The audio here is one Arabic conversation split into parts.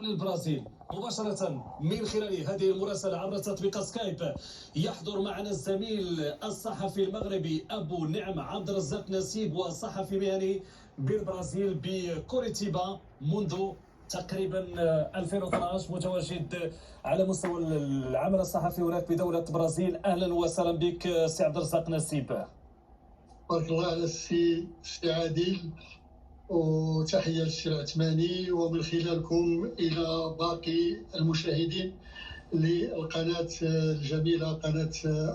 للبرازيل مباشرة من خلال هذه المراسلة عبر تطبيق سكايب. يحضر معنا الزميل الصحفي المغربي أبو نعم عبد الرزاق نسيب، وصحفي مهني بالبرازيل بكوريتيبا منذ تقريبا 2012، متواجد على مستوى العمل الصحفي هناك بدولة البرازيل. أهلا وسهلا بك سي عبد الرزاق نسيب. بارك الله على السي عادل، وتحية للسي العثماني ومن خلالكم إلى باقي المشاهدين للقناة الجميلة قناة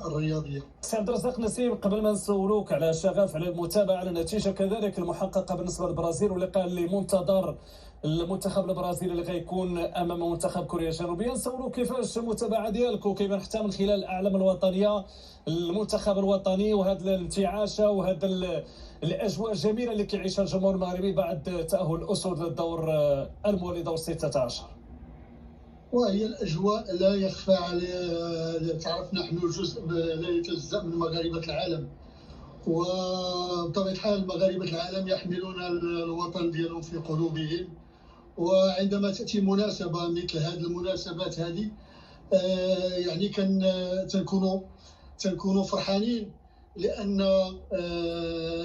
الرياضية. سي عبد الرزاق نسيب، قبل ما نسولوك على الشغف على المتابعة على النتيجة كذلك المحققة بالنسبة للبرازيل واللقاء اللي منتظر المنتخب البرازيلي اللي غيكون امام منتخب كوريا الجنوبيه، نسولوك كيفاش المتابعه ديالك وكيف حتى من خلال الاعلام الوطنيه المنتخب الوطني وهذا الانتعاشه وهذا الاجواء الجميله اللي كيعيشها الجمهور المغربي بعد تاهل الاسود للدور المولي دور 16. وهي الاجواء لا يخفى على، تعرف نحن جزء لا يتجزا من مغاربه العالم، وبطبيعه الحال مغاربه العالم يحملون الوطن ديالهم في قلوبهم. وعندما تاتي مناسبه مثل هذه المناسبات هذه يعني تنكونوا فرحانين، لان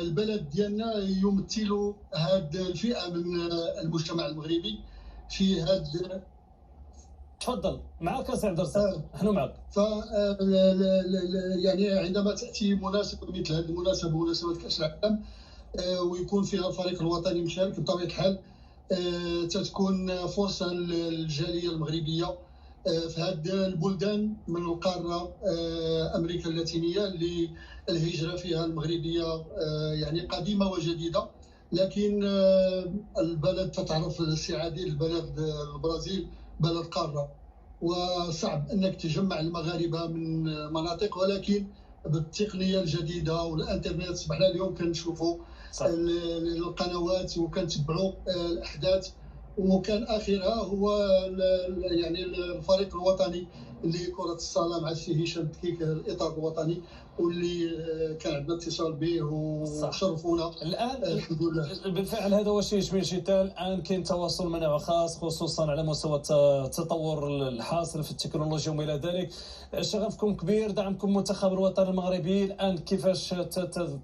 البلد ديالنا يمثل هذه الفئه من المجتمع المغربي في هذا. تفضل معك سي عبد الرزاق، نحن معك. يعني عندما تاتي مناسبه مثل هذه المناسبه، مناسبه كاس العالم، ويكون فيها الفريق الوطني مشارك، بطبيعه الحال تتكون فرصه للجاليه المغربيه في هذه البلدان من القاره امريكا اللاتينيه اللي الهجره فيها المغربيه يعني قديمه وجديده. لكن البلد تتعرف السي عادل، البلد البرازيل بلد قاره، وصعب انك تجمع المغاربه من مناطق، ولكن بالتقنيه الجديده والانترنت صبحنا اليوم كنشوفوا القنوات وكنتبعوا الاحداث، وكان اخرها هو يعني الفريق الوطني لكره الصاله مع السي هشام تكيك، الاطار الوطني، واللي كان عندنا اتصال به وشرفونا الان. الحمد لله. بالفعل هذا هو الشيء يشبه الشتاء. الان كاين تواصل من نوع خاص خصوصا على مستوى التطور الحاصل في التكنولوجيا وما الى ذلك. شغفكم كبير، دعمكم منتخب الوطن المغربي. الان كيفاش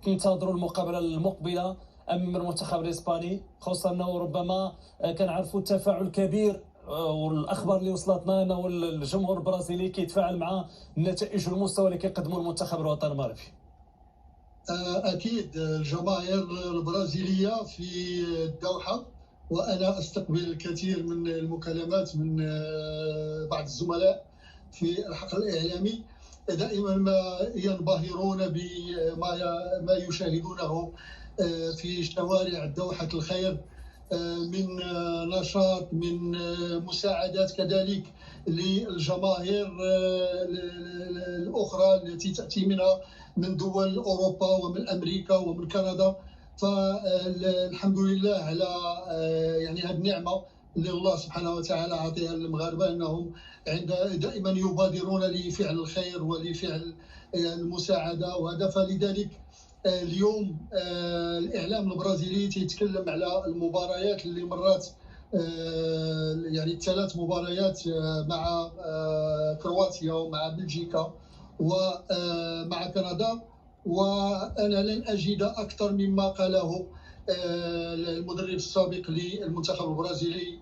تنتظروا المقابله المقبله امام المنتخب الاسباني، خصوصا انه ربما كنعرفوا التفاعل الكبير والاخبار اللي وصلتنا انه الجمهور البرازيلي كيتفاعل مع النتائج والمستوى اللي كيقدموا المنتخب الوطني المغربي؟ اكيد الجماهير البرازيليه في الدوحه، وانا استقبل الكثير من المكالمات من بعض الزملاء في الحقل الاعلامي، دائما ما ينبهرون بما يشاهدونه في شوارع دوحه الخير من نشاط، من مساعدات كذلك للجماهير الاخرى التي تاتي من دول اوروبا ومن امريكا ومن كندا. فالحمد لله على يعني هذه النعمه اللي الله سبحانه وتعالى عطيها للمغاربه، انهم دائما يبادرون لفعل الخير ولفعل المساعده. وهذا فلذلك اليوم الاعلام البرازيلي تيتكلم على المباريات اللي مرات، يعني 3 مباريات مع كرواتيا ومع بلجيكا ومع كندا، وانا لن اجد اكثر مما قاله المدرب السابق للمنتخب البرازيلي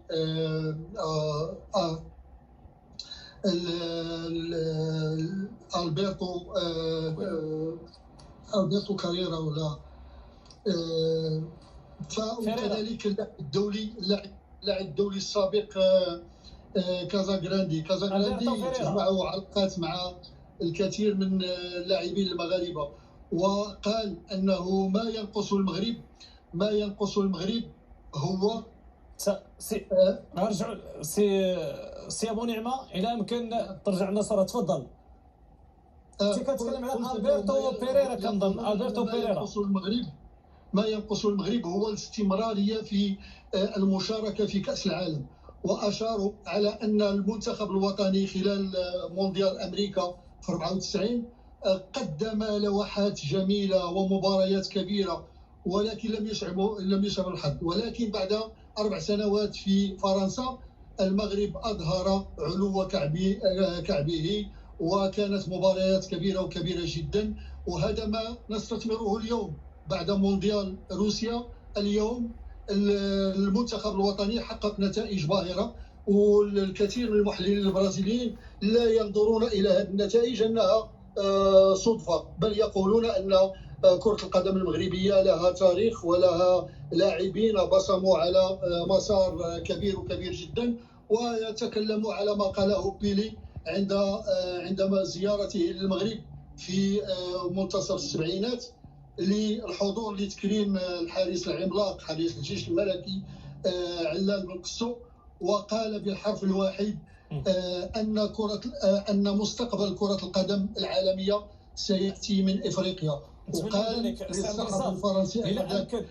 البرتو كاريرا ولا وكذلك اللاعب الدولي السابق كازاغراندي تجمعوا علاقات مع الكثير من اللاعبين المغاربه، وقال انه ما ينقص المغرب هو نرجع سي ابو نعمه الى يمكن ترجع لنا صراحه. تفضل. انت كتكلم على البرتو بيريرا، كنظن البرتو بيريرا. ما ينقص المغرب هو الاستمراريه في المشاركه في كاس العالم، واشاروا على ان المنتخب الوطني خلال مونديال امريكا في 94 قدم لوحات جميله ومباريات كبيره، ولكن لم يسعب الحظ. ولكن بعد 4 سنوات في فرنسا المغرب أظهر علو كعبه، وكانت مباريات كبيرة وكبيرة جدا، وهذا ما نستثمره اليوم بعد مونديال روسيا. اليوم المنتخب الوطني حقق نتائج باهرة، والكثير من المحللين البرازيليين لا ينظرون إلى هذه النتائج أنها صدفة، بل يقولون أن كرة القدم المغربية لها تاريخ ولها لاعبين بصموا على مسار كبير وكبير جدا. ويتكلموا على ما قاله بيلي عندما زيارته للمغرب في منتصف السبعينات للحضور لتكريم الحارس العملاق حارس الجيش الملكي علال بن قسو، وقال بالحرف الواحد أن مستقبل كرة القدم العالمية سيأتي من إفريقيا. وقال للصحفي الفرنسي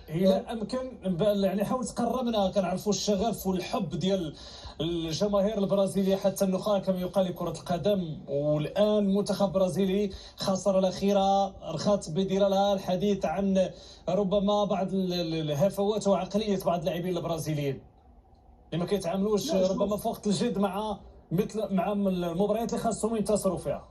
إلى أمكن يعني حاول تقربنا كنعرفوا الشغف والحب ديال الجماهير البرازيليه حتى النخاع كما يقال لكره القدم. والان المنتخب البرازيلي خسر الاخيره رخات بدير لها الحديث عن ربما بعض الهفوات وعقليه بعض اللاعبين البرازيليين اللي ما كيتعاملوش ربما في وقت الجد مع المباريات اللي خاصهم ينتصروا فيها.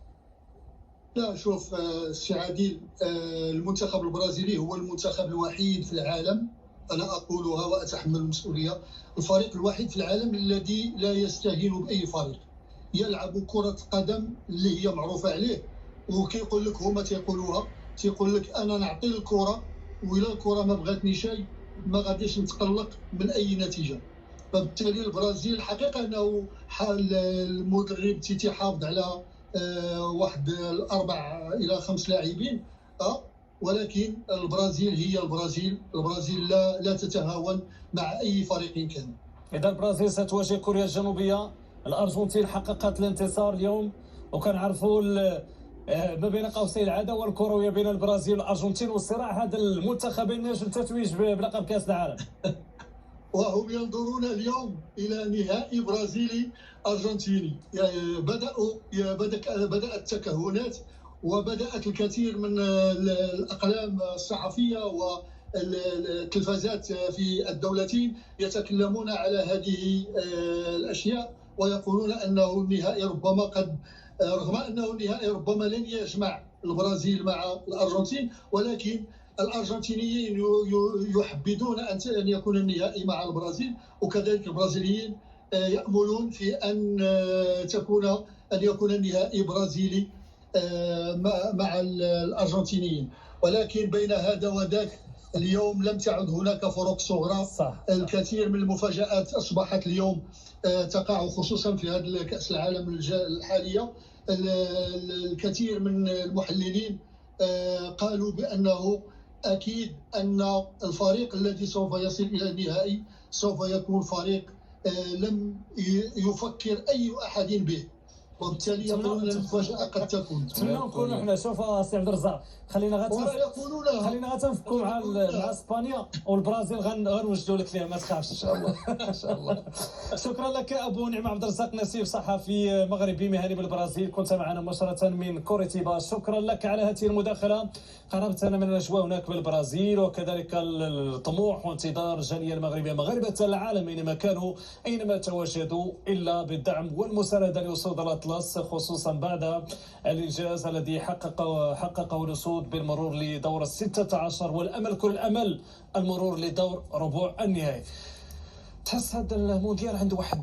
لا شوف السي عادل، المنتخب البرازيلي هو المنتخب الوحيد في العالم، أنا أقولها وأتحمل المسؤولية، الفريق الوحيد في العالم الذي لا يستهين بأي فريق، يلعب كرة قدم اللي هي معروفة عليه. وكيقول لك هما تيقولوها، تيقول لك أنا نعطي الكرة وإلا الكرة ما بغاتني شيء ما غاديش نتقلق من أي نتيجة. فبالتالي البرازيل حقيقة أنه المدرب تيحافظ على واحد 4 إلى 5 لاعبين، ولكن البرازيل هي البرازيل لا تتهاون مع أي فريق كان. إذا البرازيل ستواجه كوريا الجنوبية، الأرجنتين حققت الانتصار اليوم، وكنعرفوا ما بين قوسين العداوة الكروية بين البرازيل والأرجنتين، والصراع هذا المنتخبين من أجل التتويج بلقب كأس العالم. وهم ينظرون اليوم إلى نهائي برازيلي أرجنتيني. يعني بدأت التكهنات، وبدأت الكثير من الأقلام الصحفية والتلفازات في الدولتين يتكلمون على هذه الأشياء، ويقولون أنه النهائي رغم أنه النهائي ربما لن يجمع البرازيل مع الأرجنتين، ولكن الأرجنتينيين يحبذون أن يكون النهائي مع البرازيل، وكذلك البرازيليين يأملون في أن يكون النهائي برازيلي مع الأرجنتينيين. ولكن بين هذا وذاك اليوم لم تعد هناك فروق صغرى. الكثير من المفاجآت أصبحت اليوم تقع، خصوصا في هذا كأس العالم الحالية. الكثير من المحللين قالوا بأنه أكيد أن الفريق الذي سوف يصل إلى النهائي سوف يكون فريق لم يفكر أي أحد به، وبالتالي يقولون المفاجأة قد تكون. نتمنى نكونوا حنا. شوف سي عبد الرزاق، خلينا غنتفكوا مع اسبانيا والبرازيل، غنوجدوا لك فيها، ما تخافش. ان شاء الله ان شاء الله. شكرا لك ابو نعمة عبد الرزاق نسيف، صحفي مغربي مهني بالبرازيل، كنت معنا مباشرة من كوريتيبا. شكرا لك على هذه المداخلة، قربتنا من الاجواء هناك بالبرازيل، وكذلك الطموح وانتظار الجالية المغربية، مغاربة العالم اينما كانوا اينما تواجدوا، الا بالدعم والمساندة لأسود الأطلس، خصوصا بعد الإنجاز الذي حققه الأسود بالمرور لدور 16، والأمل كل الأمل المرور لدور ربع النهائي. تحس هذا المونديال عنده واحد